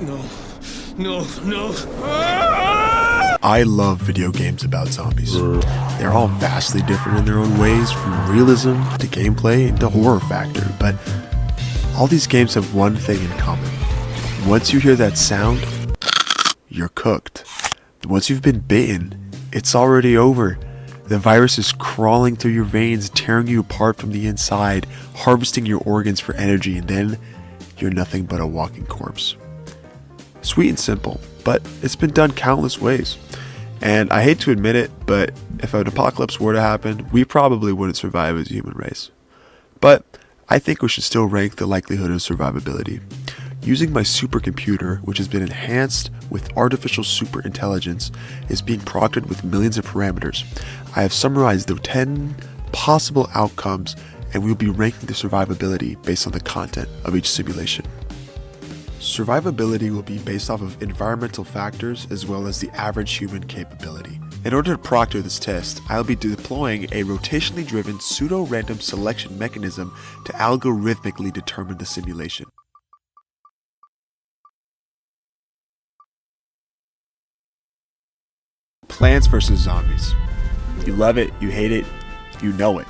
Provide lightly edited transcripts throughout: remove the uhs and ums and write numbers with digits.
No. No. No. I love video games about zombies. They're all vastly different in their own ways, from realism to gameplay and to horror factor, but all these games have one thing in common. Once you hear that sound, you're cooked. Once you've been bitten, it's already over. The virus is crawling through your veins, tearing you apart from the inside, harvesting your organs for energy, and then you're nothing but a walking corpse. Sweet and simple, but it's been done countless ways. And I hate to admit it, but if an apocalypse were to happen, we probably wouldn't survive as a human race. But I think we should still rank the likelihood of survivability. Using my supercomputer, which has been enhanced with artificial superintelligence, is being proctored with millions of parameters. I have summarized the 10 possible outcomes, and we'll be ranking the survivability based on the content of each simulation. Survivability will be based off of environmental factors as well as the average human capability. In order to proctor this test, I'll be deploying a rotationally driven pseudo-random selection mechanism to algorithmically determine the simulation. Plants vs. Zombies. You love it, you hate it, you know it.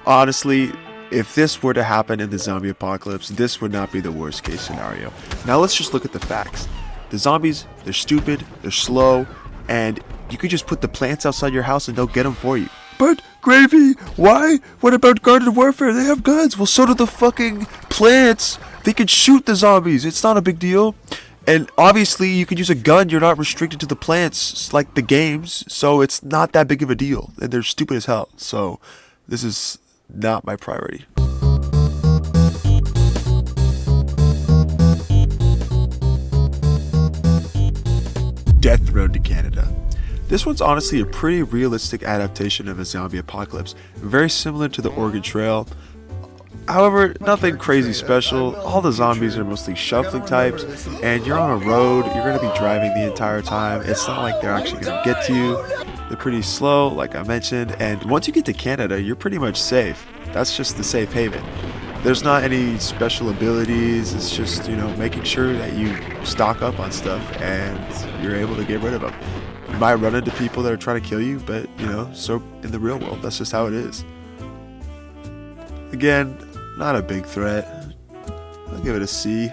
Honestly, if this were to happen in the zombie apocalypse, this would not be the worst case scenario. Now let's just look at the facts. The zombies, they're stupid, they're slow, and you could just put the plants outside your house and they'll get them for you. But, Gravy, why? What about guarded warfare? They have guns. Well, so do the fucking plants. They can shoot the zombies. It's not a big deal. And obviously, you can use a gun. You're not restricted to the plants like the games, so it's not that big of a deal. And they're stupid as hell. So, this is not my priority. Death Road to Canada. This one's honestly a pretty realistic adaptation of a zombie apocalypse, very similar to the Oregon Trail. However, nothing crazy special. All the zombies are mostly shuffling types, and you're on a road, you're going to be driving the entire time. It's not like they're actually going to get to you. They're pretty slow, like I mentioned, and once you get to Canada, you're pretty much safe. That's just the safe haven. There's not any special abilities, it's just, making sure that you stock up on stuff and you're able to get rid of them. You might run into people that are trying to kill you, but, so in the real world, that's just how it is. Again, not a big threat. I'll give it a C.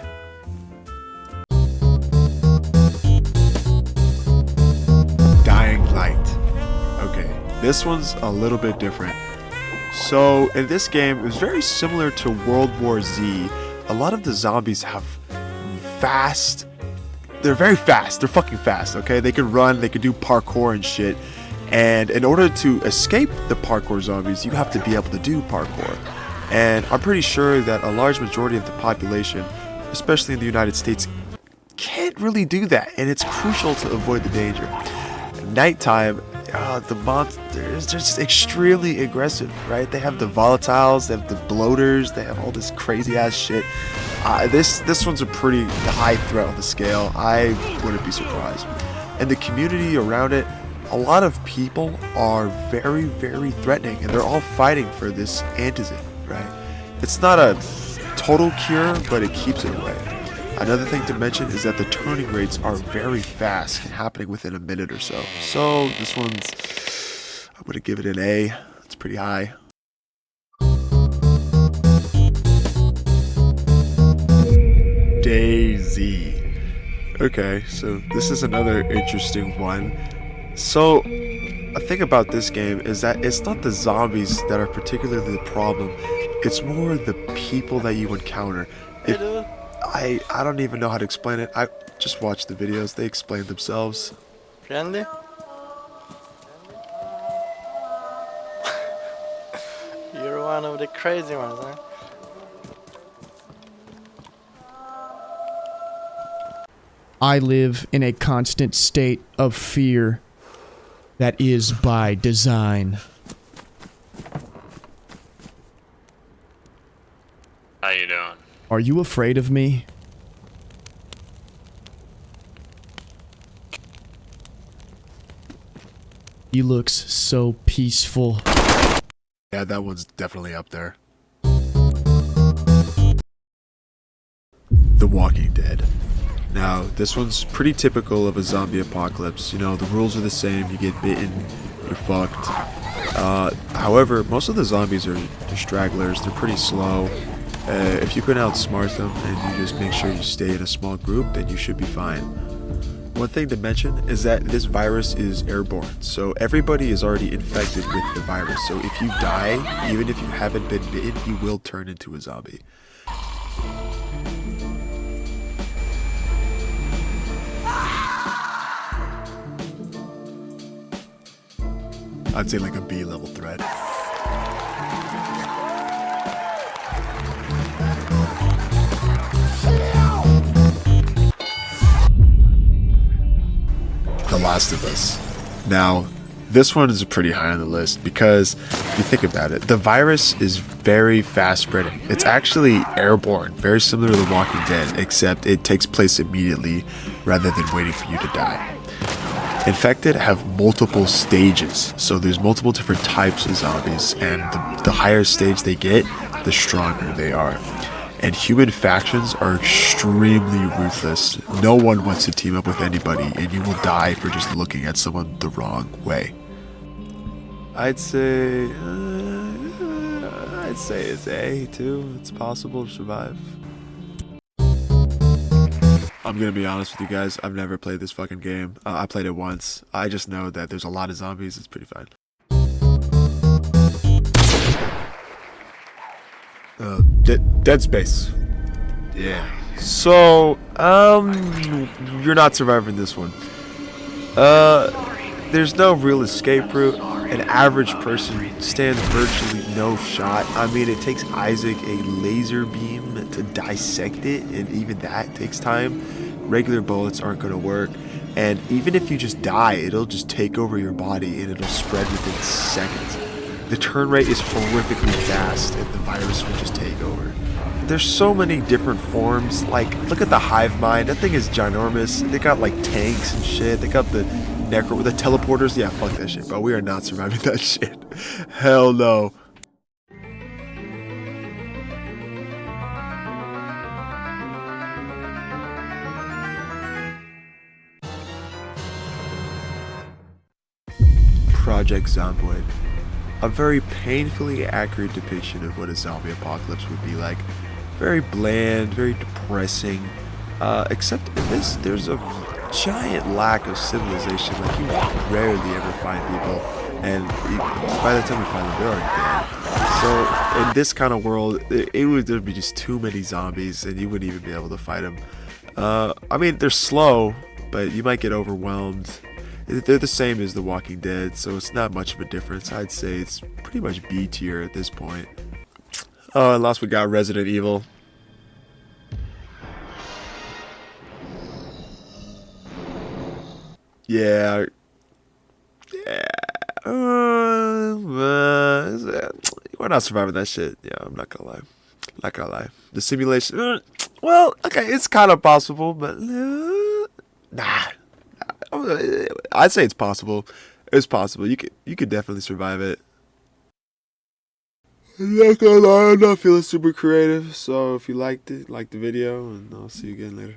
Dying Light. Okay, this one's a little bit different. So, in this game, it was very similar to World War Z. A lot of the zombies have they're very fast. They're fucking fast, okay? They can run, they can do parkour and shit. And in order to escape the parkour zombies, you have to be able to do parkour. And I'm pretty sure that a large majority of the population, especially in the United States, can't really do that. And it's crucial to avoid the danger. Nighttime, the monsters, they're just extremely aggressive, right? They have the volatiles, they have the bloaters, they have all this crazy ass shit. This one's a pretty high threat on the scale. I wouldn't be surprised. And the community around it, a lot of people are very, very threatening, and they're all fighting for this antizin, right? It's not a total cure, but it keeps it away. Another thing to mention is that the turning rates are very fast, happening within a minute or so. So this one's, I'm gonna give it an A. It's pretty high. DayZ. Okay, so this is another interesting one. So, a thing about this game is that it's not the zombies that are particularly the problem. It's more the people that you encounter. I don't even know how to explain it. I just watched the videos. They explain themselves. Friendly? You're one of the crazy ones, huh? I live in a constant state of fear. That is by design. How you doing? Are you afraid of me? He looks so peaceful. Yeah, that one's definitely up there. The Walking Dead. Now, this one's pretty typical of a zombie apocalypse. You know, the rules are the same. You get bitten, you're fucked. However, most of the zombies are stragglers. They're pretty slow. If you can outsmart them and you just make sure you stay in a small group, then you should be fine. One thing to mention is that this virus is airborne, so everybody is already infected with the virus. So if you die, even if you haven't been bitten, you will turn into a zombie. I'd say like a B-level threat. The Last of Us. Now, this one is pretty high on the list because if you think about it, the virus is very fast spreading. It's actually airborne, very similar to The Walking Dead, except it takes place immediately rather than waiting for you to die. Infected have multiple stages, so there's multiple different types of zombies, and the higher stage they get, the stronger they are. And human factions are extremely ruthless. No one wants to team up with anybody, and you will die for just looking at someone the wrong way. I'd say it's A too. It's possible to survive. I'm gonna be honest with you guys, I've never played this fucking game. I played it once. I just know that there's a lot of zombies. It's pretty fine. Dead Space. Yeah. So, you're not surviving this one. There's no real escape route. An average person stands virtually no shot. I mean, it takes Isaac a laser beam to dissect it, and even that takes time. Regular bullets aren't going to work, and even if you just die, it'll just take over your body and it'll spread within seconds. The turn rate is horrifically fast, and the virus will just take over. There's so many different forms. Like, look at the hive mind. That thing is ginormous. They got like tanks and shit. They got the the teleporters. Yeah, fuck that shit, bro. We are not surviving that shit. Hell no. Project Zomboid. A very painfully accurate depiction of what a zombie apocalypse would be like. Very bland, very depressing. Except in this, there's a giant lack of civilization. Like, you rarely ever find people, and by the time you find them, they're already dead. So in this kind of world, there'd be just too many zombies, and you wouldn't even be able to fight them. I mean, they're slow, but you might get overwhelmed. They're the same as The Walking Dead, so it's not much of a difference. I'd say it's pretty much B tier at this point. And last we got Resident Evil. Yeah. We're not surviving that shit. Yeah, I'm not gonna lie. Not gonna lie. The simulation. Well, okay, it's kind of possible, but nah. I'd say it's possible. It's possible. You could definitely survive it. I'm not gonna lie, I'm not feeling super creative. So if you liked it, like the video, and I'll see you again later.